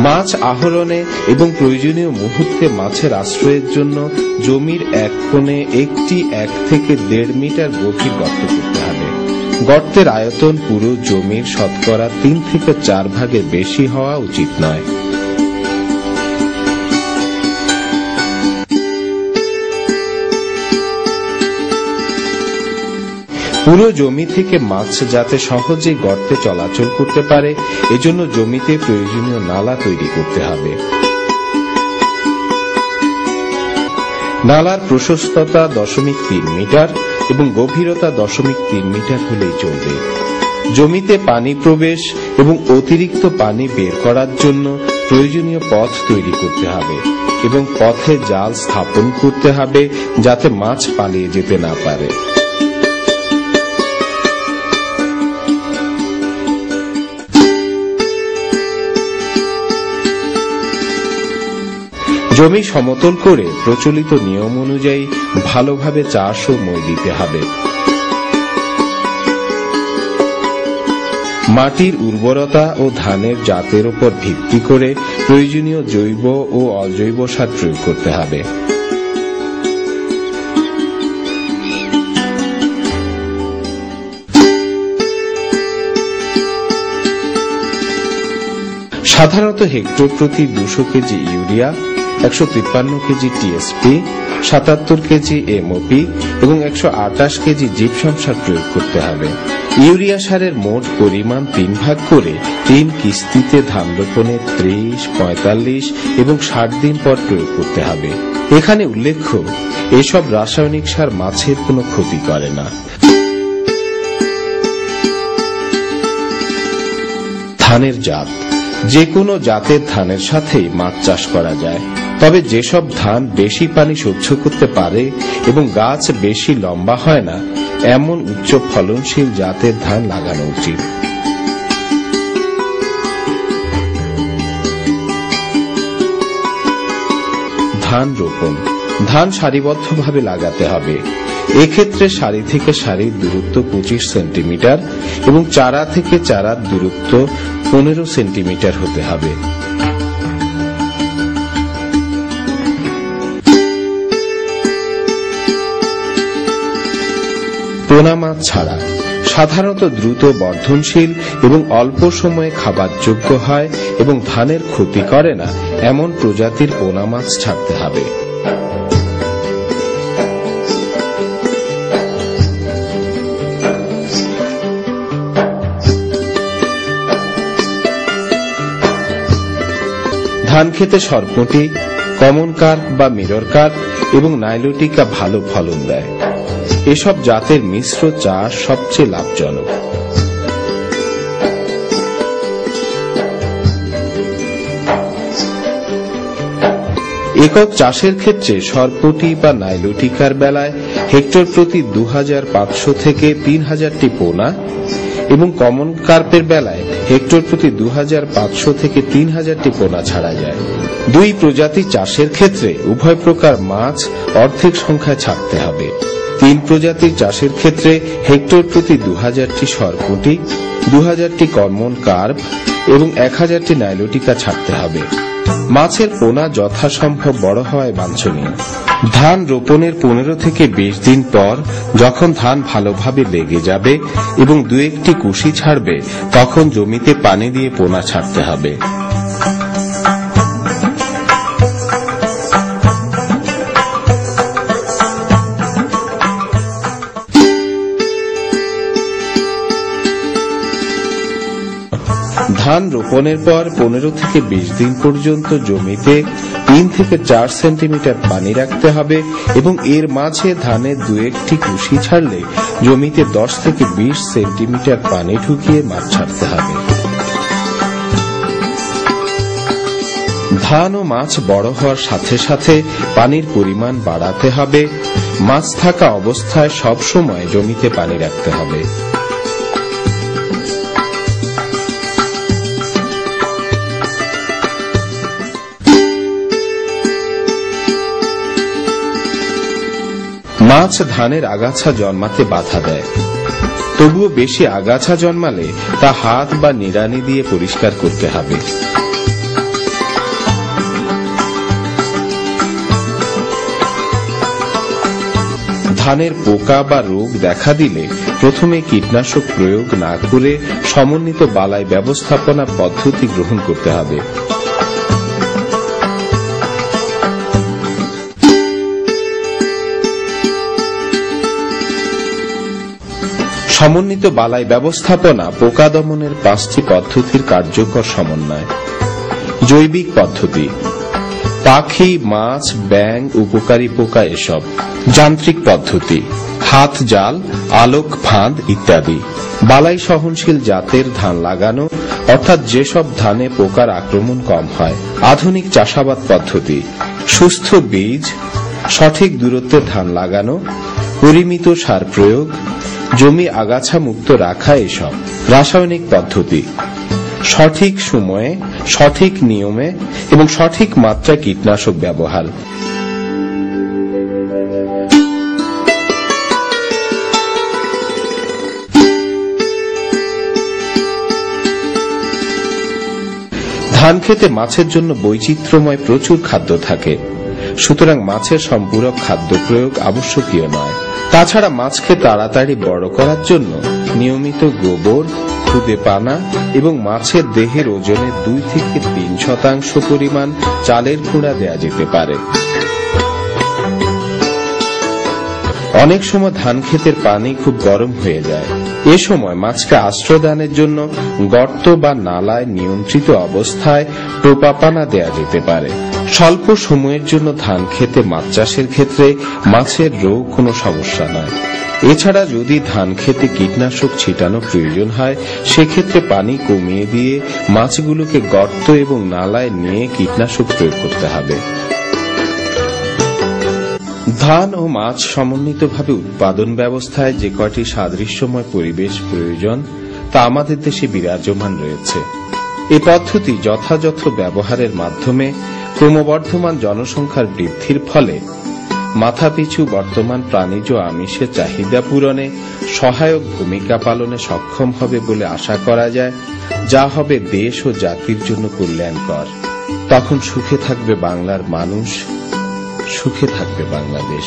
মাছ আহরণে এবং প্রয়োজনীয় মুহূর্তে মাছের আশ্রয়ের জন্য জমির এক কোণে একটি 1 থেকে 1.5 মিটার গভীর গর্ত করতে হবে। গর্তের আয়তন পুরো জমির শতকরা 3 থেকে 4 ভাগের বেশি হওয়া উচিত নয়। পুরো জমি থেকে মাছ যাতে সহজে গর্তে চলাচল করতে পারে এজন্য জমিতে প্রয়োজনীয় নালা তৈরি করতে হবে। নালার প্রশস্ততা 0.3 মিটার এবং গভীরতা 0.3 মিটার হলেই চলবে। জমিতে পানি প্রবেশ এবং অতিরিক্ত পানি বের করার জন্য প্রয়োজনীয় পথ তৈরি করতে হবে এবং পথে জাল স্থাপন করতে হবে যাতে মাছ পালিয়ে যেতে না পারে। জমি সমতল করে প্রচলিত নিয়ম অনুযায়ী ভালোভাবে চাষ ও মই দিতে হবে। মাটির উর্বরতা ও ধানের জাতের উপর ভিত্তি করে প্রয়োজনীয় জৈব ও অজৈব সার প্রয়োগ করতে হবে। সাধারণত হেক্টর প্রতি 200 KG urea, 153 KG TSP, 77 KG MOP এবং 128 কেজি জিপসাম সার প্রয়োগ করতে হবে। ইউরিয়া সারের মোট পরিমাণ 3 ভাগ করে 3 কিস্তিতে ধান রোপণের 30, 45 এবং 60 দিন পর প্রয়োগ করতে হবে। এখানে উল্লেখ্য এসব রাসায়নিক সার মাছের কোনো ক্ষতি করে না। ধানের জাত যে কোনো জাতের ধানের সাথেই মাছ চাষ করা যায়, তবে যেসব ধান বেশি পানি সহ্য করতে পারে এবং গাছ বেশি লম্বা হয় না এমন উচ্চ ফলনশীল জাতের ধান লাগানো উচিত। ধান রোপণ ধান সারিবদ্ধভাবে লাগাতে হবে। এক্ষেত্রে সারি থেকে সারির দূরত্ব 25 সেন্টিমিটার এবং চারা থেকে চারার দূরত্ব 15 সেন্টিমিটার হতে হবে। পোনা মাছ ছাড়া সাধারণত দ্রুত বর্ধনশীল এবং অল্প সময়ে খাবার যোগ্য হয় এবং ধানের ক্ষতি করে না এমন প্রজাতির পোনা মাছ ছাড়তে হবে। ধান খেতে সরপুঁটি, কমন কার্প বা মিরর কার্প এবং নাইলোটিকা ভালো ফলন দেয়। এসব জাতের মিশ্র চাষ সবচেয়ে লাভজনক। একক চাষের ক্ষেত্রে সরপুঁটি বা নাইলোটিকার বেলায় হেক্টর প্রতি 2500 থেকে 3000টি পোনা এবং কমন কার্পের বেলায় হেক্টর প্রতি 2500 থেকে 3000টি পোনা ছাড়া যায়। দুই প্রজাতি চাষের ক্ষেত্রে উভয় প্রকার মাছ অর্ধেক সংখ্যায় ছাড়তে হবে। 3 প্রজাতির চাষের ক্ষেত্রে হেক্টর প্রতি 2000টি সরপুঁটি, 2000টি কমন কার্প এবং 1000টি নাইলোটিকা ছাড়তে হবে। মাছের পোনা যথাসম্ভব বড় হওয়ায় বাঞ্ছনীয়। ধান রোপণের 15 থেকে 20 দিন পর যখন ধান ভালোভাবে লেগে যাবে এবং 2-1টি কুশি ছাড়বে তখন জমিতে পানি দিয়ে পোনা ছাড়তে হবে। ধান রোপণের পর 15 থেকে 20 দিন পর্যন্ত জমিতে 3 থেকে 4 সেন্টিমিটার পানি রাখতে হবে এবং এর মাঝে ধানের 2-1টি কুশি ছাড়লে জমিতে 10 থেকে 20 সেন্টিমিটার পানি ঢুকিয়ে মাছ ছাড়তে হবে। ধান ও মাছ বড় হওয়ার সাথে সাথে পানির পরিমাণ বাড়াতে হবে। মাছ থাকা অবস্থায় সব সময় জমিতে পানি রাখতে হবে। মাছ ধানের আগাছা জন্মাতে বাধা দেয়, তবুও বেশি আগাছা জন্মালে তা হাত বা নিড়ানি দিয়ে পরিষ্কার করতে হবে। ধানের পোকা বা রোগ দেখা দিলে প্রথমে কীটনাশক প্রয়োগ না করে সমন্বিত বালাই ব্যবস্থাপনা পদ্ধতি গ্রহণ করতে হবে। সমন্বিত বালাই ব্যবস্থাপনা পোকা দমনের 5টি পদ্ধতির কার্যকর সমন্বয়। জৈবিক পদ্ধতি: পাখি, মাছ, ব্যাঙ, উপকারী পোকা এসব। যান্ত্রিক পদ্ধতি: হাত জাল, আলোক ফাঁদ ইত্যাদি। বালাই সহনশীল জাতের ধান লাগানো, অর্থাৎ যেসব ধানে পোকার আক্রমণ কম হয়। আধুনিক চাষাবাদ পদ্ধতি: সুস্থ বীজ, সঠিক দূরত্বে ধান লাগানো, পরিমিত সার প্রয়োগ, জমি আগাছা মুক্ত রাখা এসব। রাসায়নিক পদ্ধতি: সঠিক সময়ে, সঠিক নিয়মে এবং সঠিক মাত্রায় কীটনাশক ব্যবহার। ধান খেতে মাছের জন্য বৈচিত্র্যময় প্রচুর খাদ্য থাকে, সুতরাং মাছের সম্পূরক খাদ্য প্রয়োগ আবশ্যকীয় নয়। তাছাড়া মাছকে তাড়াতাড়ি বড় করার জন্য নিয়মিত গোবর, খুদে পানা এবং মাছের দেহের ওজনের 2 থেকে 3% পরিমাণ চালের গুঁড়া দেয়া যেতে পারে। অনেক সময় ধান ক্ষেতের পানি খুব গরম হয়ে যায়। এ সময় মাছকে আশ্রয়দানের জন্য গর্ত বা নালায় নিয়ন্ত্রিত অবস্থায় টোপা পানা দেয়া যেতে পারে। স্বল্প সময়ের জন্য ধান খেতে মাছ চাষের ক্ষেত্রে মাছের রোগ কোনো সমস্যা নয়। এছাড়া যদি ধান খেতে কীটনাশক ছিটানো প্রয়োজন হয়, সেক্ষেত্রে পানি কমিয়ে দিয়ে মাছগুলোকে গর্ত এবং নালায় নিয়ে কীটনাশক প্রয়োগ করতে হবে। ধান ও মাছ সমন্বিতভাবে উৎপাদন ব্যবস্থায় যে কয়টি সাদৃশ্যময় পরিবেশ প্রয়োজন তা আমাদের দেশে বিরাজমান রয়েছে। এই পদ্ধতি যথাযথ ব্যবহারের মাধ্যমে ক্রমবর্ধমান জনসংখ্যার বৃদ্ধির ফলে মাথাপিছু বর্তমান প্রাণীজ আমিষের চাহিদা পূরণে সহায়ক ভূমিকা পালনে সক্ষম হবে বলে আশা করা যায়, যা হবে দেশ ও জাতির জন্য কল্যাণকর। তখন সুখে থাকবে বাংলার মানুষ, সুখে থাকবে বাংলাদেশ।